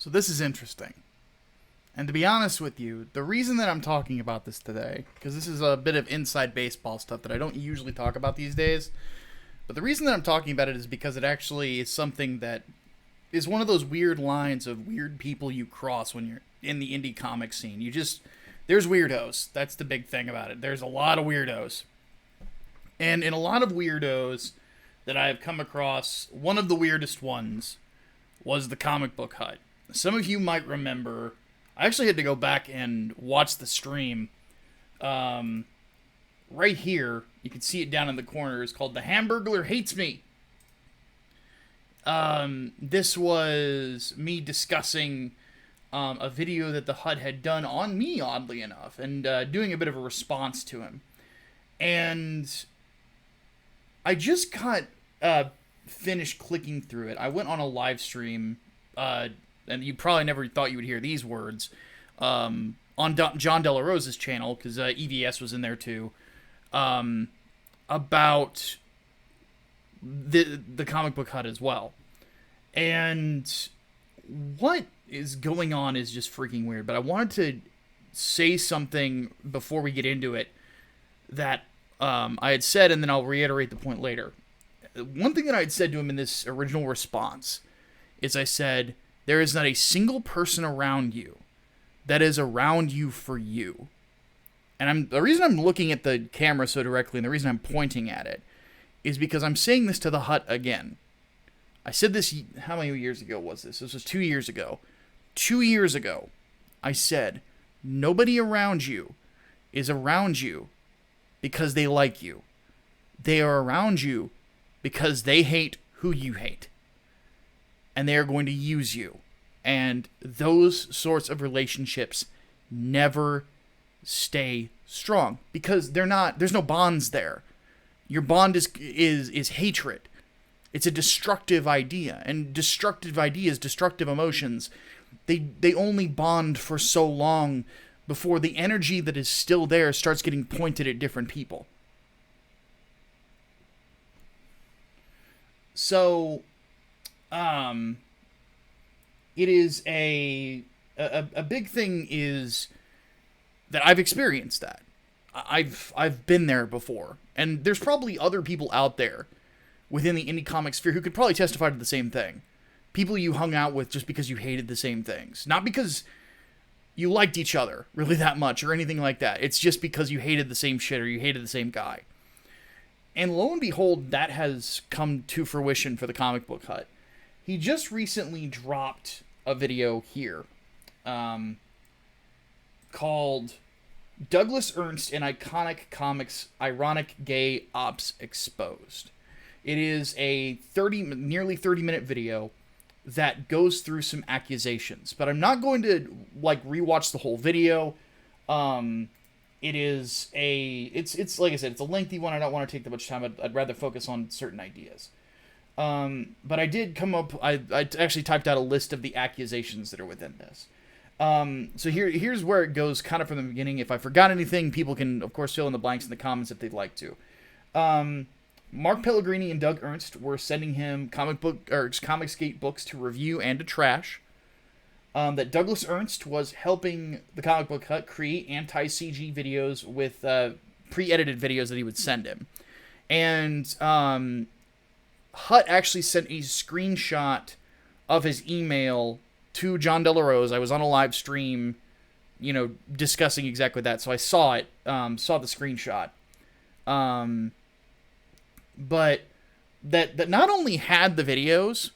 So this is interesting. And to be honest with you, the reason that I'm talking about this today, because this is a bit of inside baseball stuff that I don't usually talk about these days, but the reason that I'm talking about it is because it actually is something that is one of those weird lines of weird people you cross when you're in the indie comic scene. There's weirdos. That's the big thing about it. There's a lot of weirdos. And in a lot of weirdos that I have come across, one of the weirdest ones was the comic book hut. Some of you might remember, I actually had to go back and watch the stream. Right here, you can see it down in the corner. It's called The Hamburglar Hates Me. This was me discussing a video that the hut had done on me, oddly enough, and doing a bit of a response to him. And I just got finished clicking through it. I went on a live stream, and you probably never thought you would hear these words, on John De La Rosa's channel, because EVS was in there too, about the comic book hut as well. And what is going on is just freaking weird. But I wanted to say something before we get into it that I had said, and then I'll reiterate the point later. One thing that I had said to him in this original response is I said, there is not a single person around you that is around you for you. And the reason I'm looking at the camera so directly, and the reason I'm pointing at it, is because I'm saying this to the hut again. I said this, how many years ago was this? This was 2 years ago. 2 years ago, I said, nobody around you is around you because they like you. They are around you because they hate who you hate. And they are going to use you. And those sorts of relationships never stay strong because there's no bonds there. Your bond is hatred. It's a destructive idea, and destructive ideas, destructive emotions, they only bond for so long before the energy that is still there starts getting pointed at different people. So, it is a big thing is that I've experienced that. I've been there before, and there's probably other people out there within the indie comic sphere who could probably testify to the same thing. People you hung out with just because you hated the same things. Not because you liked each other really that much or anything like that. It's just because you hated the same shit or you hated the same guy. And lo and behold, that has come to fruition for the comic book hut. He just recently dropped a video here called Douglas Ernst in Iconic Comics Ironic Gay Ops Exposed. It is a nearly 30-minute video that goes through some accusations, but I'm not going to rewatch the whole video. It's like I said, it's a lengthy one. I don't want to take that much time. I'd rather focus on certain ideas. But I did come up. I actually typed out a list of the accusations that are within this. So here's where it goes, kind of from the beginning. If I forgot anything, people can of course fill in the blanks in the comments if they'd like to. Mark Pellegrini and Doug Ernst were sending him Comicsgate books to review and to trash. That Douglas Ernst was helping the comic book hut create anti-CG videos with pre-edited videos that he would send him. And Hut actually sent a screenshot of his email to John De La Rosa. I was on a live stream, discussing exactly that, so I saw it, saw the screenshot. But that not only had the videos,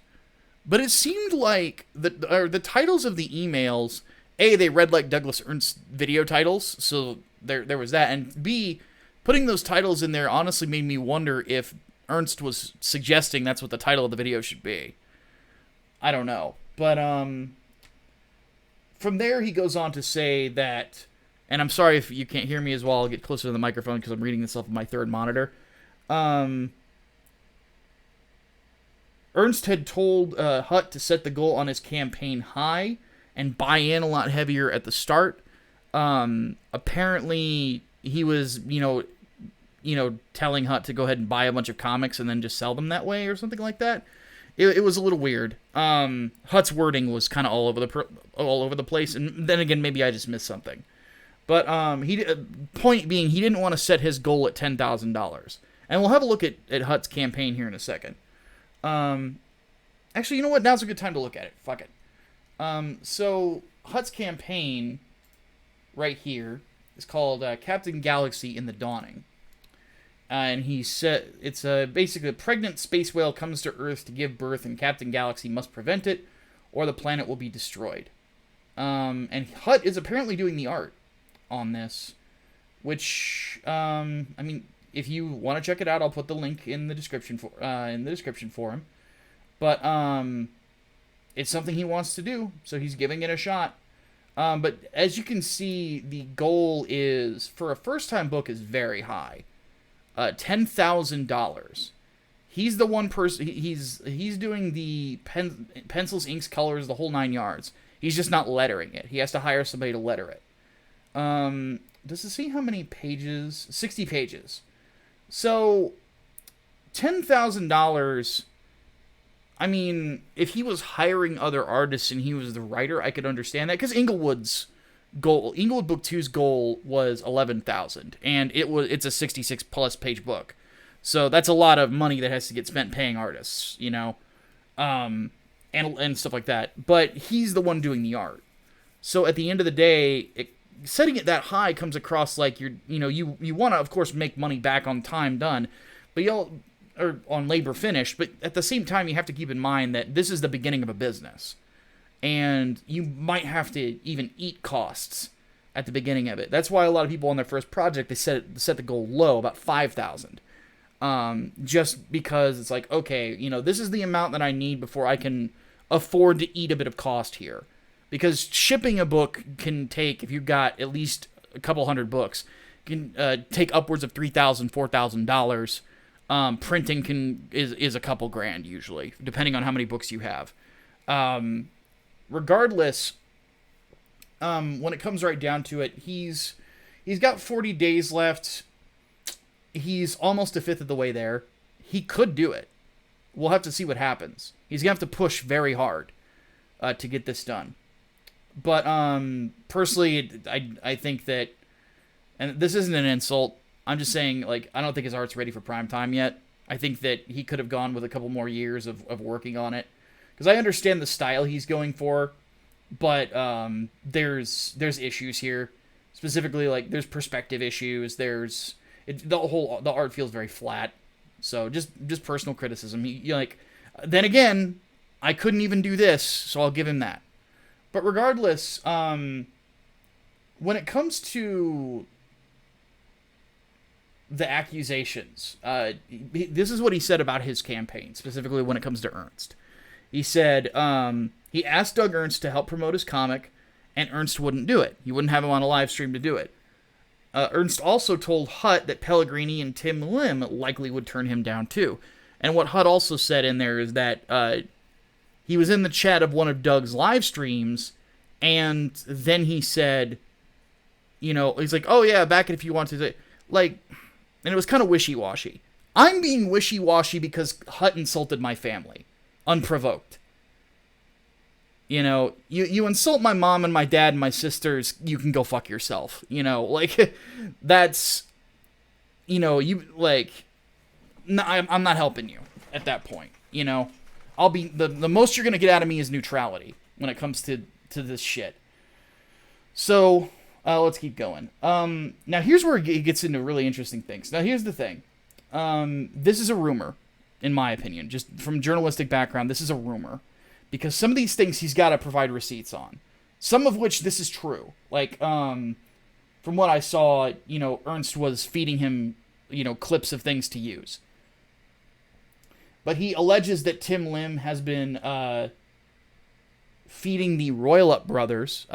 but it seemed like the titles of the emails, A, they read like Douglas Ernst video titles, so there was that, and B, putting those titles in there honestly made me wonder if Ernst was suggesting that's what the title of the video should be. I don't know. But from there he goes on to say that, and I'm sorry if you can't hear me as well, I'll get closer to the microphone because I'm reading this off of my third monitor. Ernst had told Hut to set the goal on his campaign high and buy in a lot heavier at the start. Apparently, he was, telling Hut to go ahead and buy a bunch of comics and then just sell them that way or something like that. it was a little weird. Hutt's wording was kind of all over the place, and then again, maybe I just missed something. But point being, he didn't want to set his goal at $10,000, and we'll have a look at Hutt's campaign here in a second. Actually, you know what? Now's a good time to look at it. Fuck it. So Hutt's campaign right here is called Captain Galaxy in the Dawning. And he said it's basically a pregnant space whale comes to Earth to give birth, and Captain Galaxy must prevent it, or the planet will be destroyed. And Hutt is apparently doing the art on this, which I mean, if you want to check it out, I'll put the link in the description for him. But it's something he wants to do, so he's giving it a shot. But as you can see, the goal is for a first-time book is very high. $10,000. He's the one person. He's doing the pencils, inks, colors, the whole 9 yards. He's just not lettering it. He has to hire somebody to letter it. Does it see how many pages? 60 pages. So $10,000. I mean, if he was hiring other artists and he was the writer, I could understand that, because Englewood Book 2's goal was 11,000, and it's a 66+ page book, so that's a lot of money that has to get spent paying artists, you know, and stuff like that. But he's the one doing the art, so at the end of the day, setting it that high comes across like you want to, of course, make money back on time done, but or on labor finished, but at the same time, you have to keep in mind that this is the beginning of a business. And you might have to even eat costs at the beginning of it. That's why a lot of people on their first project, they set the goal low, about 5,000. Just because it's like, okay, this is the amount that I need before I can afford to eat a bit of cost here. Because shipping a book can take, if you've got at least a couple hundred books, can take upwards of $3,000, $4,000. Printing is a couple grand usually, depending on how many books you have. Regardless, when it comes right down to it, he's got 40 days left. He's almost a fifth of the way there. He could do it. We'll have to see what happens. He's gonna have to push very hard to get this done. But personally, I think that, and this isn't an insult, I'm just saying, like, I don't think his art's ready for prime time yet. I think that he could have gone with a couple more years of working on it. Because I understand the style he's going for, but there's issues here. Specifically, like, there's perspective issues. The art feels very flat. So just personal criticism. Then again, I couldn't even do this, so I'll give him that. But regardless, when it comes to the accusations, this is what he said about his campaign, specifically when it comes to Ernst. He said he asked Doug Ernst to help promote his comic, and Ernst wouldn't do it. He wouldn't have him on a live stream to do it. Ernst also told Hutt that Pellegrini and Tim Lim likely would turn him down too. And what Hutt also said in there is that he was in the chat of one of Doug's live streams, and then he said, he's like, oh yeah, back if you want to, like, and it was kind of wishy-washy. I'm being wishy-washy because Hutt insulted my family. Unprovoked. You insult my mom and my dad and my sisters, you can go fuck yourself. That's, I'm not helping you at that point. I'll be, the most you're going to get out of me is neutrality when it comes to this shit. So, let's keep going. Now here's where it gets into really interesting things. Now here's the thing. This is a rumor, in my opinion. Just from journalistic background, this is a rumor. Because some of these things he's got to provide receipts on. Some of which this is true. Like, from what I saw, Ernst was feeding him, clips of things to use. But he alleges that Tim Lim has been feeding the Royal Up brothers,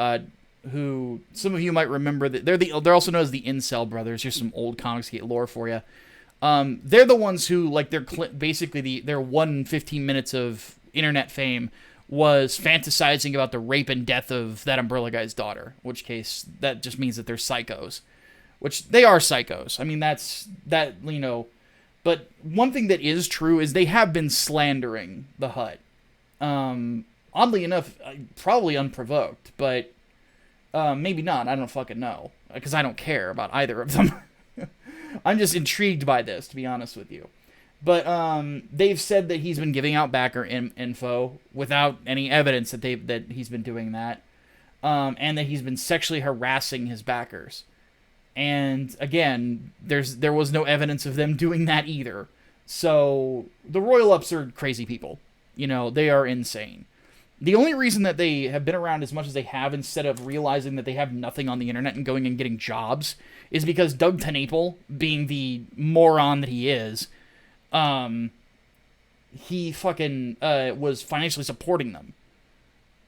who some of you might remember that they're also known as the Incel brothers. Here's some old comics get lore for you. They're the ones who, like, basically their 15 minutes of internet fame was fantasizing about the rape and death of that Umbrella guy's daughter, in which case that just means that they're psychos, which they are psychos. I mean, but But one thing that is true is they have been slandering the Hut. Oddly enough, probably unprovoked, but maybe not. I don't fucking know, because I don't care about either of them. I'm just intrigued by this, to be honest with you. But they've said that he's been giving out backer info without any evidence that he's been doing that, and that he's been sexually harassing his backers. And again, there was no evidence of them doing that either. So the Royal Ups are crazy people. They are insane. The only reason that they have been around as much as they have, instead of realizing that they have nothing on the internet and going and getting jobs, is because Doug Ernst, being the moron that he is, he fucking was financially supporting them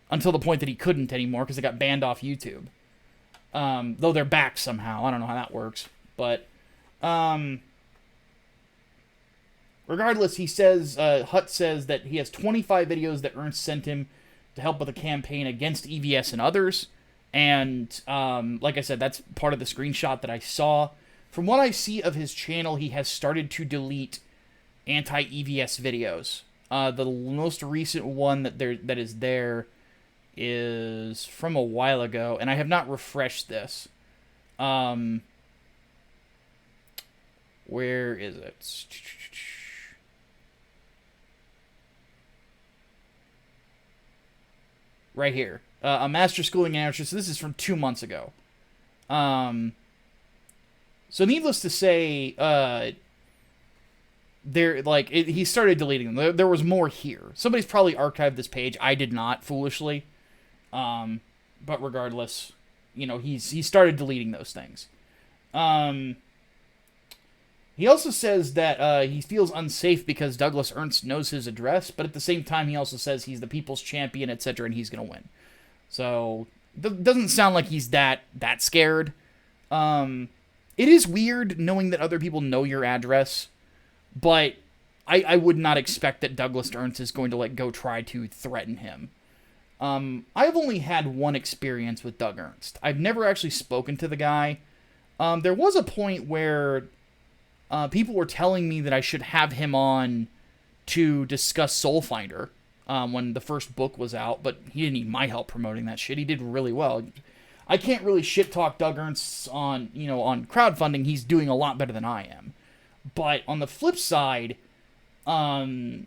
until the point that he couldn't anymore because they got banned off YouTube. Though they're back somehow. I don't know how that works. But regardless, he says, Hut says that he has 25 videos that Ernst sent him to help with a campaign against EVS and others. And like I said, that's part of the screenshot that I saw. From what I see of his channel, he has started to delete anti-EVS videos. The most recent one that is there is from a while ago, and I have not refreshed this. Where is it? Right here. A master schooling amateur. So this is from 2 months ago. So needless to say, he started deleting them. There was more here. Somebody's probably archived this page. I did not, foolishly. But regardless, he started deleting those things. He also says that he feels unsafe because Douglas Ernst knows his address, but at the same time, he also says he's the people's champion, etc., and he's going to win. So, doesn't sound like he's that scared. It is weird knowing that other people know your address, but I would not expect that Douglas Ernst is going to go try to threaten him. I've only had one experience with Doug Ernst. I've never actually spoken to the guy. There was a point where people were telling me that I should have him on to discuss Soulfinder when the first book was out, but he didn't need my help promoting that shit. He did really well. I can't really shit talk Doug Ernst on crowdfunding. He's doing a lot better than I am. But on the flip side, the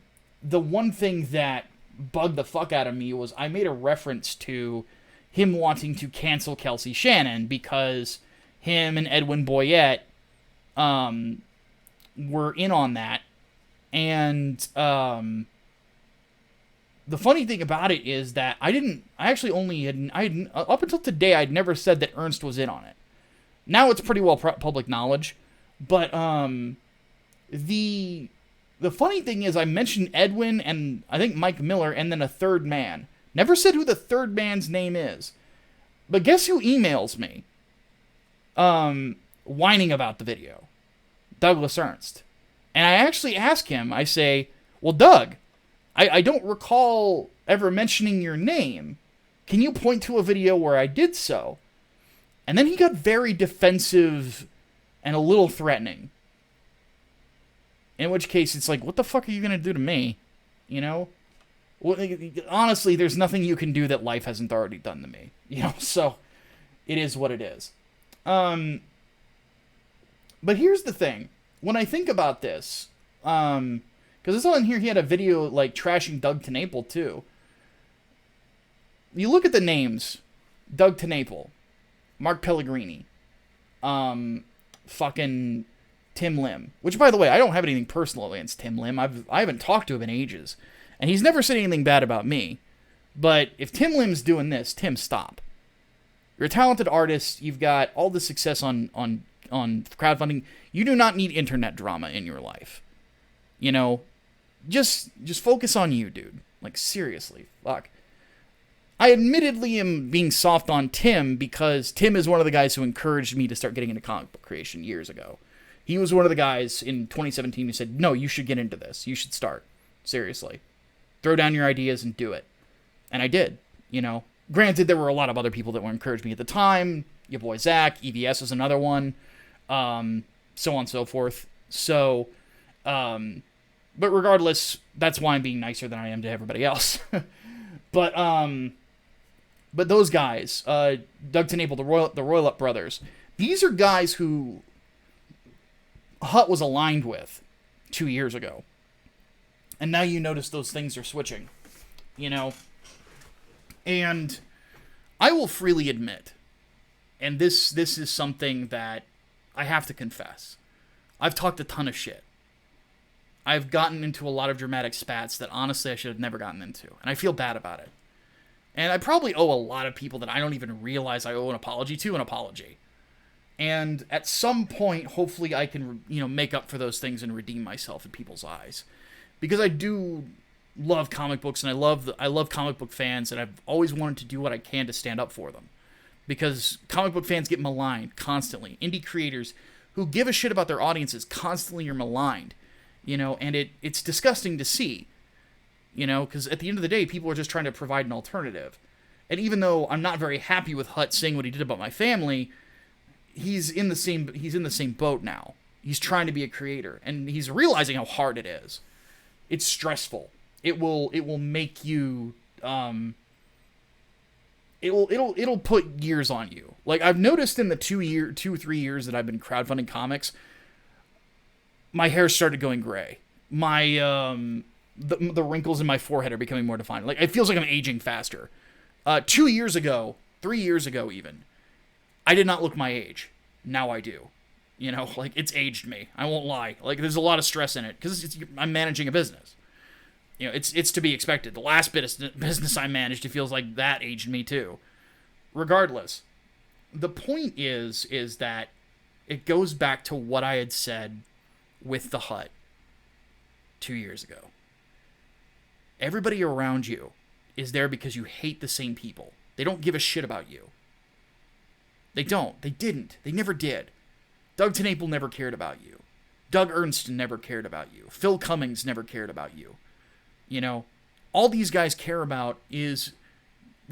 one thing that bugged the fuck out of me was I made a reference to him wanting to cancel Kelsey Shannon because him and Edwin Boyette were in on that. And the funny thing about it is that up until today, I'd never said that Ernst was in on it. Now it's pretty well public knowledge. But the funny thing is I mentioned Edwin and I think Mike Miller and then a third man. Never said who the third man's name is. But guess who emails me? Whining about the video. Douglas Ernst. And I actually ask him, I say, well, Doug, I don't recall ever mentioning your name. Can you point to a video where I did so? And then he got very defensive and a little threatening. In which case, it's like, what the fuck are you going to do to me? Well, honestly, there's nothing you can do that life hasn't already done to me. So it is what it is. But here's the thing. When I think about this, because I saw in here he had a video, trashing Doug Ernst, too. You look at the names. Doug Ernst, Mark Pellegrini, fucking Tim Lim. Which, by the way, I don't have anything personal against Tim Lim. I haven't talked to him in ages. And he's never said anything bad about me. But if Tim Lim's doing this, Tim, stop. You're a talented artist. You've got all the success on crowdfunding. You do not need internet drama in your life. Just focus on you, dude. Seriously. Fuck. I admittedly am being soft on Tim because Tim is one of the guys who encouraged me to start getting into comic book creation years ago. He was one of the guys in 2017 who said, no, you should get into this. You should start. Seriously. Throw down your ideas and do it. And I did, Granted, there were a lot of other people that were encouraging me at the time. Your boy Zach, EVS was another one. So on and so forth. So, But regardless, that's why I'm being nicer than I am to everybody else. but but those guys, Doug Tenable, the Royal Up brothers, these are guys who Hut was aligned with 2 years ago. And now you notice those things are switching, you know? And I will freely admit, and this is something that I have to confess, I've talked a ton of shit. I've gotten into a lot of dramatic spats that honestly I should have never gotten into, and I feel bad about it. And I probably owe a lot of people that I don't even realize I owe an apology to an apology. And at some point, hopefully I can, make up for those things and redeem myself in people's eyes. Because I do love comic books, and I love comic book fans, and I've always wanted to do what I can to stand up for them. Because comic book fans get maligned constantly. Indie creators who give a shit about their audiences constantly are maligned. And it's disgusting to see. Because at the end of the day, people are just trying to provide an alternative. And even though I'm not very happy with Hut saying what he did about my family, he's in the same boat now. He's trying to be a creator, and he's realizing how hard it is. It's stressful. It will make you it'll put years on you. Like, I've noticed in the 2 or 3 years that I've been crowdfunding comics, my hair started going gray. My the wrinkles in my forehead are becoming more defined. Like, it feels like I'm aging faster. 2 years ago, 3 years ago even, I did not look my age. Now I do. Like, it's aged me. I won't lie. Like, there's a lot of stress in it because I'm managing a business. It's to be expected. The last business I managed, it feels like that aged me too. Regardless, the point is that it goes back to what I had said with the Hut 2 years ago. Everybody around you is there because you hate the same people. They don't give a shit about you. They don't. They didn't. They never did. Doug Tenable never cared about you. Doug Ernst never cared about you. Phil Cummings never cared about you. All these guys care about is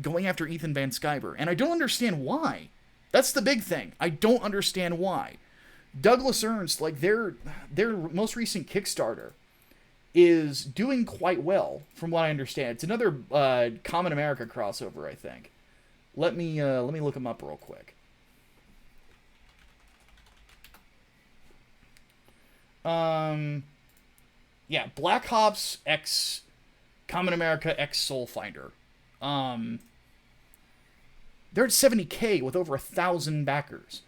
going after Ethan Van Sciver, and I don't understand why. That's the big thing. I don't understand why. Douglas Ernst, like, their most recent Kickstarter is doing quite well, from what I understand. It's another Common America crossover, I think. Let me look them up real quick. Yeah, Black Ops X Common America X Soul Finder. They're at 70K with over 1,000 backers,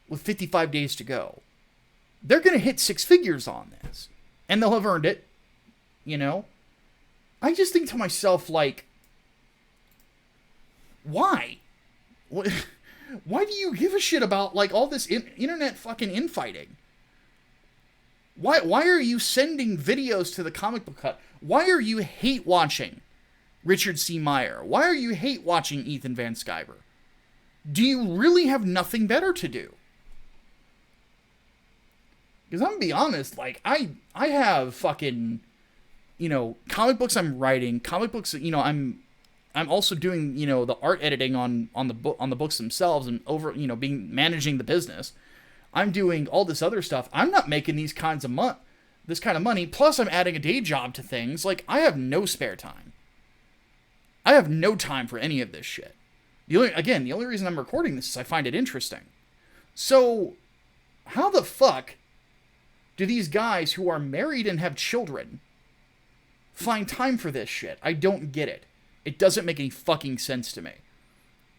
with 55 days to go. They're gonna hit six figures on this, and they'll have earned it. I just think to myself, like, why? Why do you give a shit about, like, all this internet fucking infighting? Why are you sending videos to the Comic Book Hut? Why are you hate watching Richard C. Meyer? Why are you hate watching Ethan Van Sciver? Do you really have nothing better to do? Because I'm gonna be honest, like, I have fucking, comic books I'm writing, comic books, I'm also doing, the art editing on the books themselves, and managing the business. I'm doing all this other stuff. I'm not making this kind of money. Plus, I'm adding a day job to things. Like, I have no spare time. I have no time for any of this shit. The only reason I'm recording this is I find it interesting. So, how the fuck do these guys who are married and have children find time for this shit? I don't get it. It doesn't make any fucking sense to me.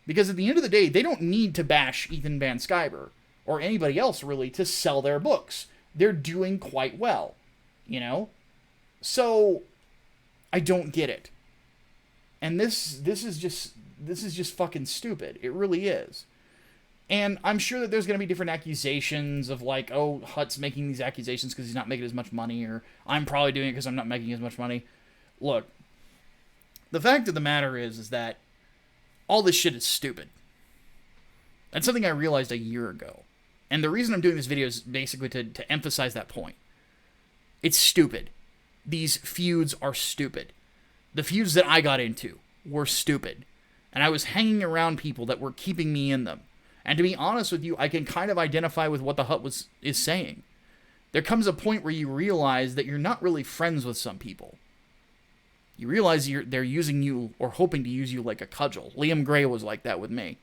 Because at the end of the day, they don't need to bash Ethan Van Sciver or anybody else, really, to sell their books. They're doing quite well, So, I don't get it. And this is just fucking stupid. It really is. And I'm sure that there's going to be different accusations of, like, oh, Hut's making these accusations because he's not making as much money, or I'm probably doing it because I'm not making as much money. Look, the fact of the matter is that all this shit is stupid. That's something I realized a year ago. And the reason I'm doing this video is basically to emphasize that point. It's stupid. These feuds are stupid. The feuds that I got into were stupid. And I was hanging around people that were keeping me in them. And to be honest with you, I can kind of identify with what the Hut is saying. there comes a point where you realize that you're not really friends with some people. You realize they're using you or hoping to use you like a cudgel. Liam Gray was like that with me.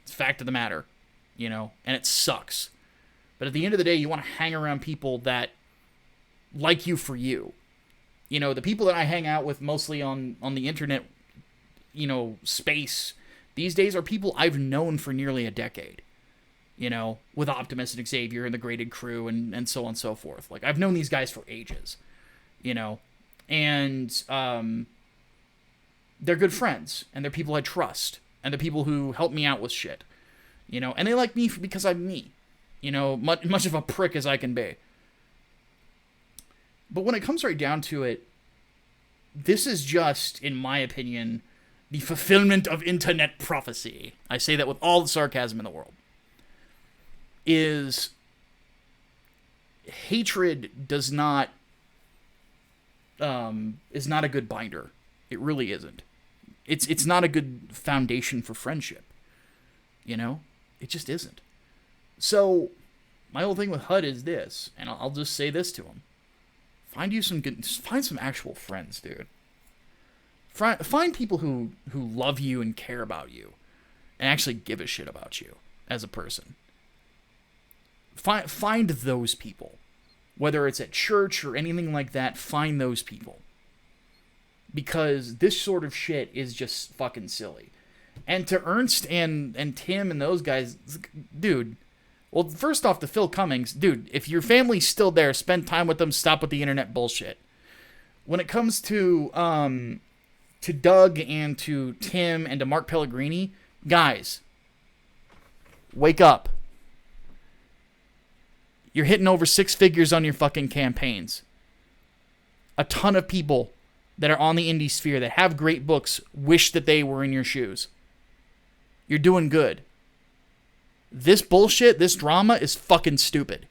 It's a fact of the matter, you know, and it sucks. But at the end of the day, you want to hang around people that like you for you. You know, the people that I hang out with mostly on the internet, you know, space these days are people I've known for nearly a decade. You know, with Optimus and Xavier and the Graded Crew and so on and so forth. Like, I've known these guys for ages, you know, and they're good friends, and they're people I trust, and they're people who help me out with shit, you know, and they like me because I'm me, you know, much of a prick as I can be. But when it comes right down to it, this is just, in my opinion, the fulfillment of internet prophecy. I say that with all the sarcasm in the world. Is hatred is not a good binder. It really isn't. It's not a good foundation for friendship. You know? It just isn't. So, my whole thing with HUD is this, and I'll just say this to him. Find some actual friends, dude. Find people who love you and care about you, and actually give a shit about you as a person. Find those people. Whether it's at church or anything like that, find those people. Because this sort of shit is just fucking silly. And to Ernst and Tim and those guys, dude, well, first off, to Phil Cummings, dude, if your family's still there, spend time with them, stop with the internet bullshit. When it comes to Doug and to Tim and to Mark Pellegrini, guys, wake up. You're hitting over 6 figures on your fucking campaigns. A ton of people that are on the indie sphere that have great books wish that they were in your shoes. You're doing good. This bullshit, this drama is fucking stupid.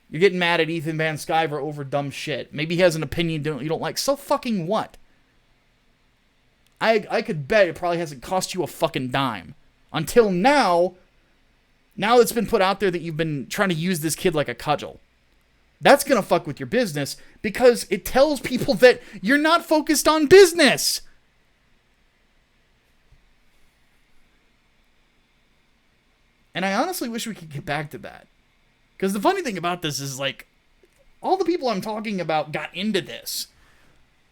You're getting mad at Ethan Van Sciver over dumb shit. Maybe he has an opinion you don't like. So fucking what? I could bet it probably hasn't cost you a fucking dime. Until now it's been put out there that you've been trying to use this kid like a cudgel. That's going to fuck with your business because it tells people that you're not focused on business. And I honestly wish we could get back to that. Because the funny thing about this is, like, all the people I'm talking about got into this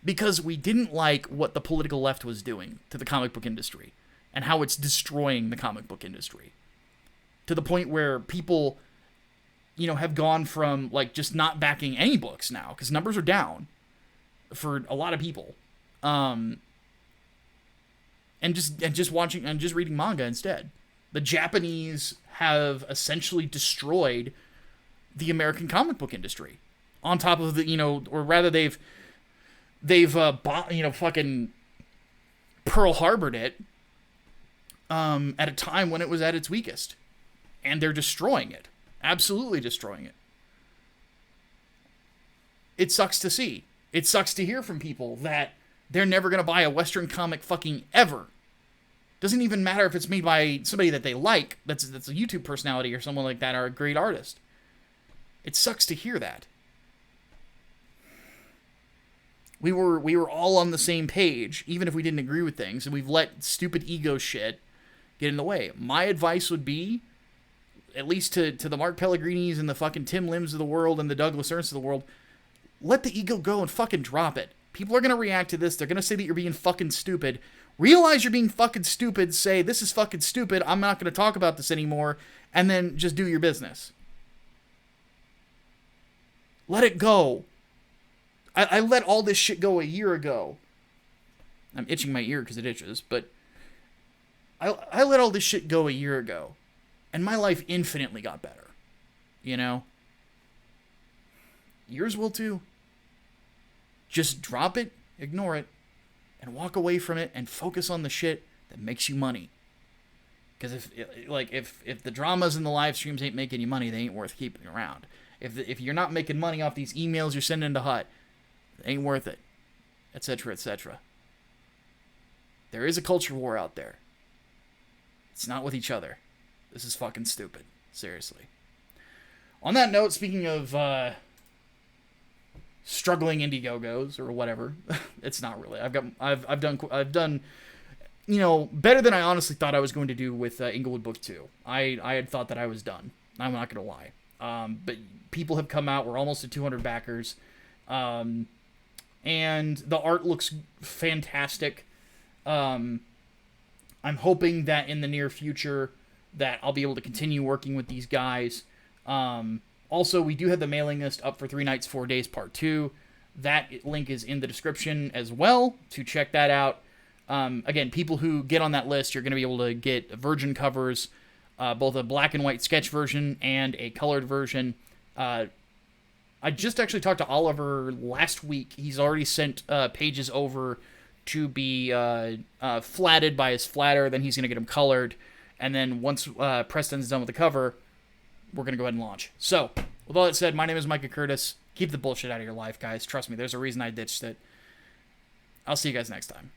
because we didn't like what the political left was doing to the comic book industry and how it's destroying the comic book industry. To the point where people, you know, have gone from, like, just not backing any books now, because numbers are down for a lot of people. And just watching and just reading manga instead. The Japanese have essentially destroyed the American comic book industry. On top of the, you know, or rather they've fucking Pearl Harbored it at a time when it was at its weakest. And they're destroying it. Absolutely destroying it. It sucks to see. It sucks to hear from people that they're never going to buy a Western comic fucking ever. Doesn't even matter if it's made by somebody that they like, that's a YouTube personality or someone like that, or a great artist. It sucks to hear that. We were all on the same page, even if we didn't agree with things, and we've let stupid ego shit get in the way. My advice would be, at least to the Mark Pellegrinis and the fucking Tim Lims of the world and the Douglas Ernst of the world, let the ego go and fucking drop it. People are going to react to this. They're going to say that you're being fucking stupid. Realize you're being fucking stupid. Say, this is fucking stupid. I'm not going to talk about this anymore. And then just do your business. Let it go. I let all this shit go a year ago. I'm itching my ear because it itches, but I let all this shit go a year ago. And my life infinitely got better. You know? Yours will too. Just drop it, ignore it, and walk away from it and focus on the shit that makes you money. Because if the dramas and the live streams ain't making you money, they ain't worth keeping around. If you're not making money off these emails you're sending to Hut, it ain't worth it, etc., etc. There is a culture war out there. It's not with each other. This is fucking stupid. Seriously. On that note, speaking of struggling Indiegogos or whatever, it's not really. I've done better than I honestly thought I was going to do with Englewood Book 2. I had thought that I was done. I'm not going to lie. But people have come out. We're almost at 200 backers. And the art looks fantastic. I'm hoping that in the near future that I'll be able to continue working with these guys. Also, we do have the mailing list up for 3 Nights, 4 Days Part 2. That link is in the description as well to check that out. Again, people who get on that list, you're going to be able to get virgin covers, both a black and white sketch version and a colored version. I just actually talked to Oliver last week. He's already sent pages over to be flatted by his flatter. Then he's going to get them colored. And then once Preston's done with the cover, we're going to go ahead and launch. So, with all that said, my name is Micah Curtis. Keep the bullshit out of your life, guys. Trust me, there's a reason I ditched it. I'll see you guys next time.